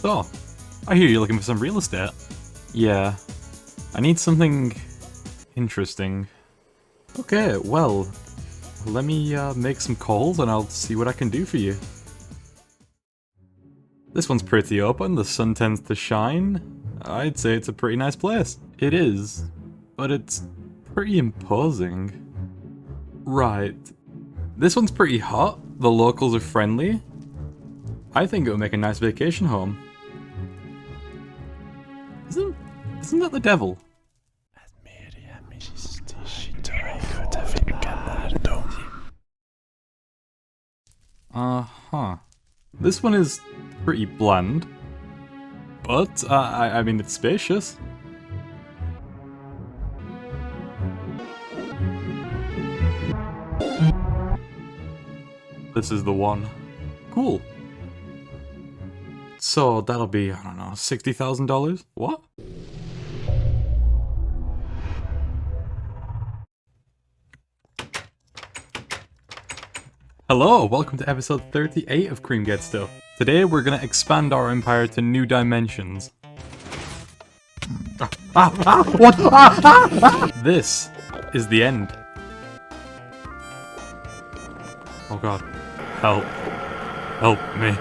So, I hear you're looking for some real estate. Yeah, I need something interesting. Okay, well, let me make some calls and I'll see what I can do for you. This one's pretty open, the sun tends to shine. I'd say it's a pretty nice place. It is, but it's pretty imposing. Right. This one's pretty hot, the locals are friendly. I think it would make a nice vacation home. Isn't that the devil? Uh-huh. This one is pretty bland. But, I mean, it's spacious. This is the one. Cool. So, that'll be, I don't know, $60,000? What? Hello, welcome to episode 38 of KreamGetsStuff. Today we're gonna expand our empire to new dimensions. What? This is the end. Oh god. Help. Help me.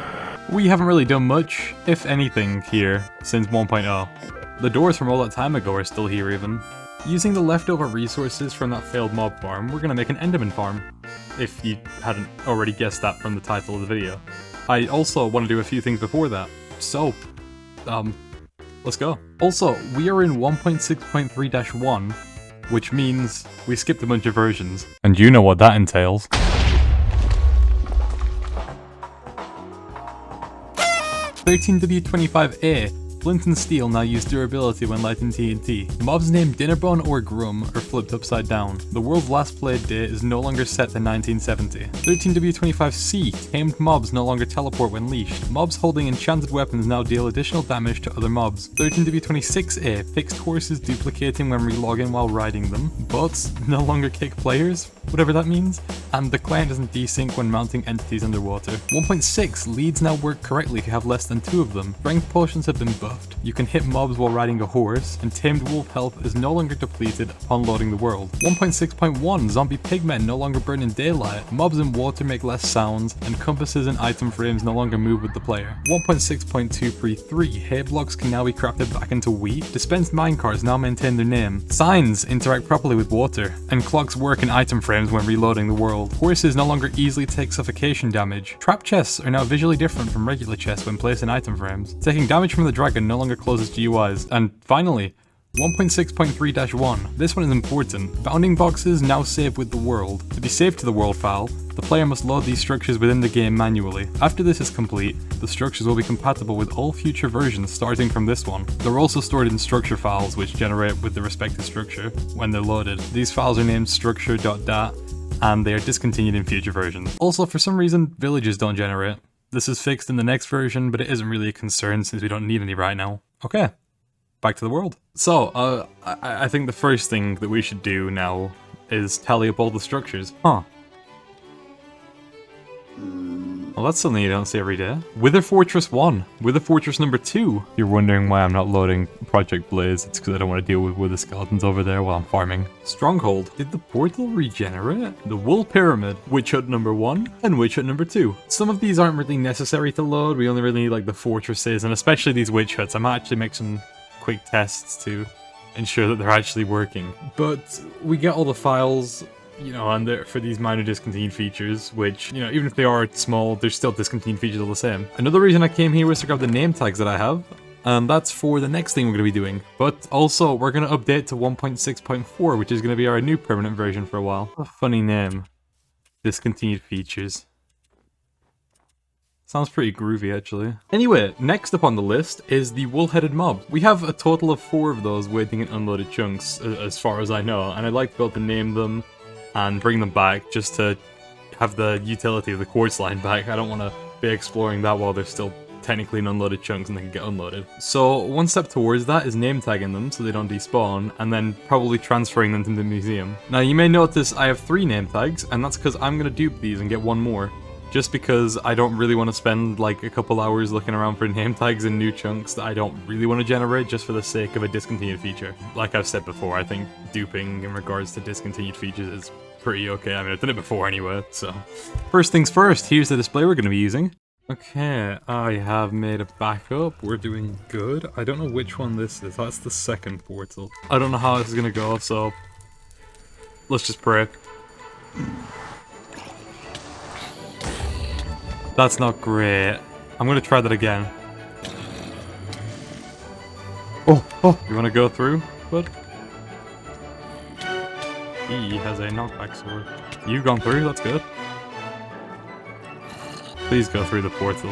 We haven't really done much, if anything, here since 1.0. The doors from all that time ago are still here even. Using the leftover resources from that failed mob farm, we're gonna make an Enderman farm. If you hadn't already guessed that from the title of the video. I also want to do a few things before that. So, let's go. Also, we are in 1.6.3-1, which means we skipped a bunch of versions. And you know what that entails. 13W25A. Flint and steel now use durability when lighting TNT. Mobs named Dinnerbone or Grum are flipped upside down. The world's last played date is no longer set to 1970. 13W25C. Tamed mobs no longer teleport when leashed. Mobs holding enchanted weapons now deal additional damage to other mobs. 13W26A. Fixed horses duplicating when relogging while riding them. Bots no longer kick players, whatever that means. And the client doesn't desync when mounting entities underwater. 1.6. Leads now work correctly if you have less than 2 of them. Strength potions have been buffed. You can hit mobs while riding a horse, and tamed wolf health is no longer depleted upon loading the world. 1.6.1. Zombie pigmen no longer burn in daylight. Mobs in water make less sounds, and compasses and item frames no longer move with the player. 1.6.2.3. Hay blocks can now be crafted back into wheat. Dispensed minecarts now maintain their name. Signs interact properly with water, and clocks work in item frames when reloading the world. Horses no longer easily take suffocation damage. Trap chests are now visually different from regular chests when placed in item frames. Taking damage from the dragon no longer closes GUIs. And finally, 1.6.3-1. This one is important. Bounding boxes now save with the world. To be saved to the world file, the player must load these structures within the game manually. After this is complete, the structures will be compatible with all future versions starting from this one. They're also stored in structure files which generate with the respective structure when they're loaded. These files are named structure.dat and they are discontinued in future versions. Also, for some reason, villages don't generate. This is fixed in the next version, but it isn't really a concern since we don't need any right now. Okay, back to the world. So, I think the first thing that we should do now is tally up all the structures. Huh. Well, that's something you don't see every day. Wither Fortress 1. Wither Fortress number 2. You're wondering why I'm not loading Project Blaze. It's because I don't want to deal with Wither skeletons over there while I'm farming. Stronghold. Did the portal regenerate? The Wool Pyramid. Witch Hut number 1 and Witch Hut number 2. Some of these aren't really necessary to load. We only really need like the fortresses, and especially these witch huts. I might actually make some quick tests to ensure that they're actually working. But we get all the files, you know, and they're for these minor discontinued features, which, you know, even if they are small, they're still discontinued features all the same. Another reason I came here was to grab the name tags that I have, and that's for the next thing we're going to be doing. But also, we're going to update to 1.6.4, which is going to be our new permanent version for a while. A funny name. Discontinued features. Sounds pretty groovy, actually. Anyway, next up on the list is the wool-headed mob. We have a total of 4 of those waiting in unloaded chunks, as far as I know, and I'd like to be able to name them and bring them back just to have the utility of the quartz line back. I don't want to be exploring that while they're still technically in unloaded chunks and they can get unloaded. So one step towards that is name tagging them so they don't despawn, and then probably transferring them to the museum. Now you may notice I have 3 name tags, and that's because I'm going to dupe these and get 1 more. just because I don't really want to spend like a couple hours looking around for name tags and new chunks that I don't really want to generate just for the sake of a discontinued feature. Like I've said before, I think duping in regards to discontinued features is pretty okay. I mean, I've done it before anyway, so. First things first, here's the display we're going to be using. Okay, I have made a backup. We're doing good. I don't know which one this is. That's the second portal. I don't know how this is going to go, so let's just pray. That's not great. I'm going to try that again. Oh, you want to go through, bud? He has a knockback sword. You've gone through, that's good. Please go through the portal.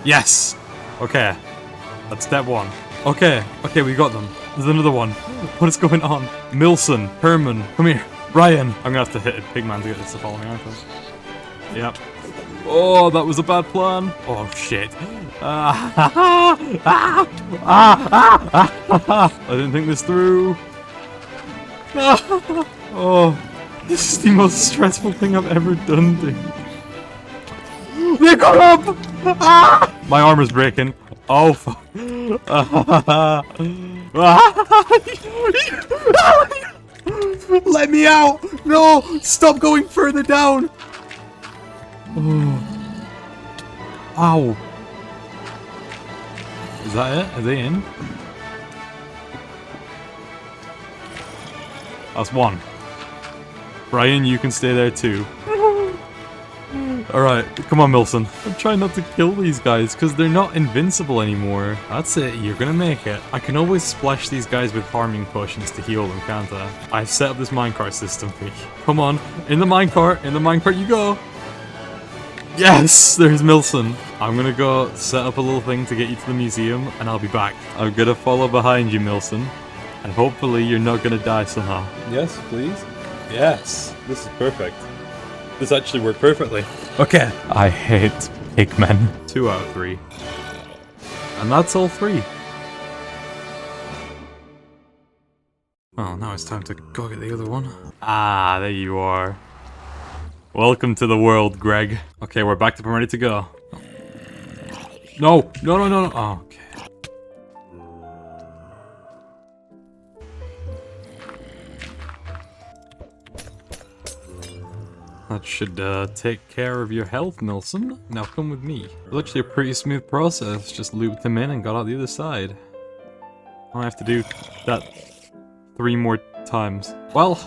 Yes! Okay. That's step one. Okay, we got them. There's another one. What is going on? Milson, Herman, come here. Ryan! I'm gonna have to hit a Pigman to get this to follow me, aren't I? Yep. Oh, that was a bad plan. Oh, shit. I didn't think this through. Oh, this is the most stressful thing I've ever done, dude. They got up! My armor's breaking. Oh, fuck. Let me out! No! Stop going further down! Oh. Ow. Is that it? Are they in? That's one. Brian, you can stay there too. Alright, come on, Milson. I'm trying not to kill these guys, because they're not invincible anymore. That's it, you're gonna make it. I can always splash these guys with harming potions to heal them, can't I? I've set up this minecart system for you. Come on, in the minecart you go! Yes, there's Milson. I'm gonna go set up a little thing to get you to the museum, and I'll be back. I'm gonna follow behind you, Milson, and hopefully you're not gonna die somehow. Yes, please? Yes, this is perfect. This actually worked perfectly. Okay. I hate pigmen. 2 out of 3. And that's all 3. Well, now it's time to go get the other one. Ah, there you are. Welcome to the world, Greg. Okay, we're back up and ready to go. No. Oh, okay. That should take care of your health, Milson. Now come with me. It's actually a pretty smooth process. Just looped them in and got out the other side. I have to do that 3 more times. Well,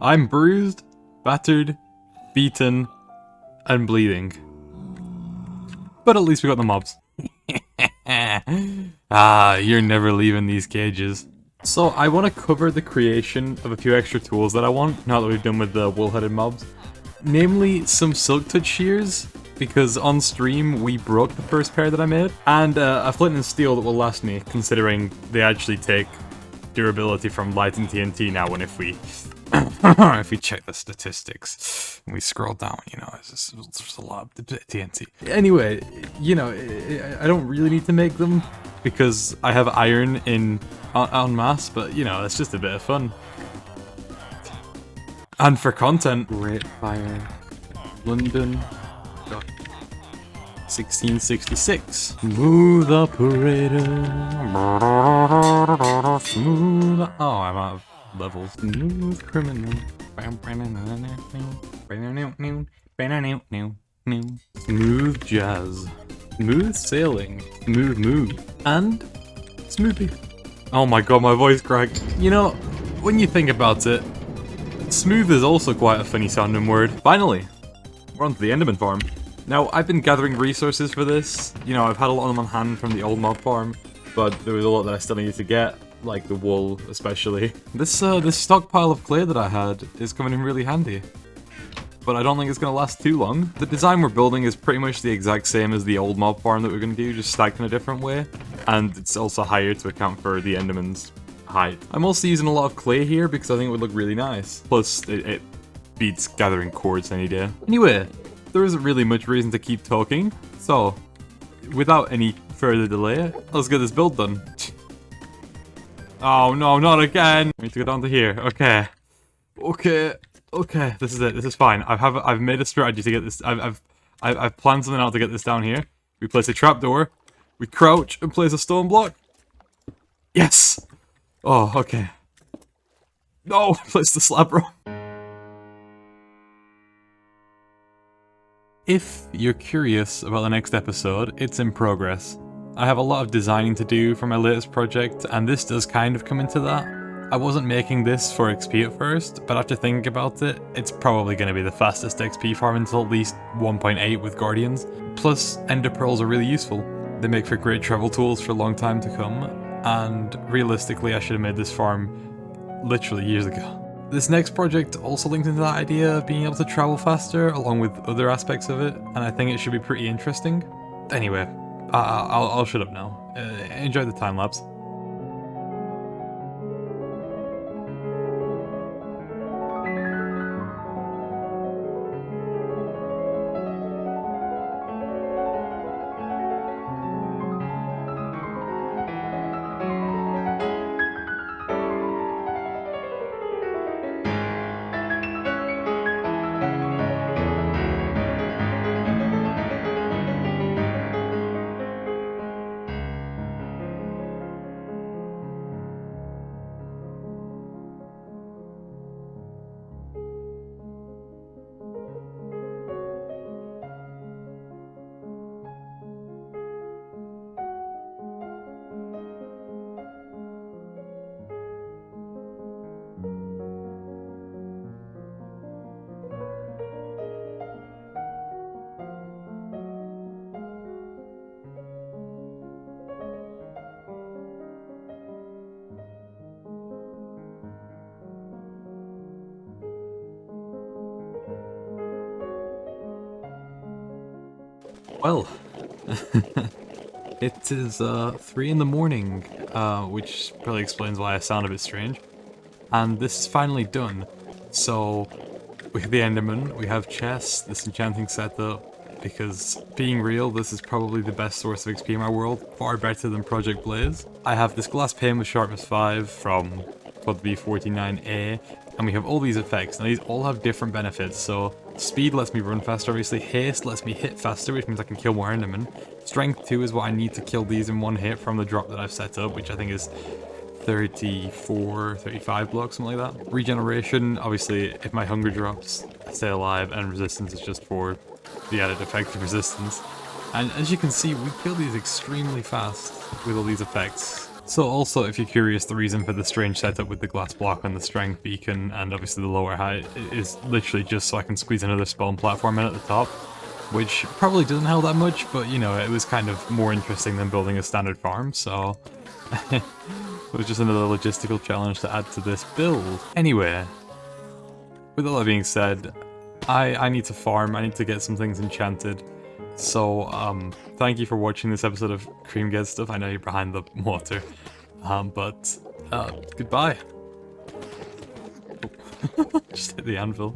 I'm bruised, battered, beaten, and bleeding. But at least we got the mobs. Ah, you're never leaving these cages. So I want to cover the creation of a few extra tools that I want, now that we've done with the wool-headed mobs. Namely, some silk touch shears, because on stream we broke the first pair that I made, and a flint and steel that will last me, considering they actually take durability from light and TNT now, and if we if we check the statistics and we scroll down, you know, there's a lot of TNT. Anyway, you know, I don't really need to make them because I have iron in en masse, but you know, it's just a bit of fun. And for content, Great Fire, London, 1666. Smooth operator. Smooth. Oh, I'm out of levels. Smooth criminal. Smooth jazz. Smooth sailing. Smooth move. And smoothie. Oh my god, my voice cracked. You know, when you think about it, smooth is also quite a funny sounding word. Finally, we're on to the Enderman farm. Now, I've been gathering resources for this. You know, I've had a lot of them on hand from the old mob farm, but there was a lot that I still needed to get, like the wool especially. This stockpile of clay that I had is coming in really handy. But I don't think it's going to last too long. The design we're building is pretty much the exact same as the old mob farm that we're going to do, just stacked in a different way. And it's also higher to account for the Enderman's height. I'm also using a lot of clay here because I think it would look really nice. Plus, it beats gathering quartz any day. Anyway, there isn't really much reason to keep talking. So, without any further delay, let's get this build done. Oh no, not again! We need to go down to here. Okay. Okay. Okay, this is it. This is fine. I've made a strategy to get this. I've planned something out to get this down here. We place a trapdoor. We crouch and place a stone block. Yes. Oh, okay. No, place the slab wrong. If you're curious about the next episode, it's in progress. I have a lot of designing to do for my latest project, and this does kind of come into that. I wasn't making this for XP at first, but after thinking about it, it's probably going to be the fastest XP farm until at least 1.8 with Guardians. Plus, Ender Pearls are really useful. They make for great travel tools for a long time to come, and realistically I should have made this farm literally years ago. This next project also links into that idea of being able to travel faster, along with other aspects of it, and I think it should be pretty interesting. Anyway, I'll shut up now. Enjoy the time lapse. Well, it is 3 in the morning, which probably explains why I sound a bit strange. And this is finally done. So, we have the Enderman, we have chests, this enchanting setup, because being real, this is probably the best source of XP in my world, far better than Project Blaze. I have this glass pane with sharpness 5 from B49A, and we have all these effects. Now these all have different benefits, so speed lets me run faster, obviously. Haste lets me hit faster, which means I can kill more Endermen. Strength 2 is what I need to kill these in one hit from the drop that I've set up, which I think is 34, 35 blocks, something like that. Regeneration, obviously, if my hunger drops, I stay alive, and resistance is just for the added effect of resistance. And as you can see, we kill these extremely fast with all these effects. So also, if you're curious, the reason for the strange setup with the glass block and the strength beacon and obviously the lower height is literally just so I can squeeze another spawn platform in at the top, which probably doesn't help that much, but you know, it was kind of more interesting than building a standard farm, so it was just another logistical challenge to add to this build. Anyway, with all that being said, I need to farm, I need to get some things enchanted. So, thank you for watching this episode of KreamGetsStuff. I know you're behind the water, but goodbye. Oh. Just hit the anvil.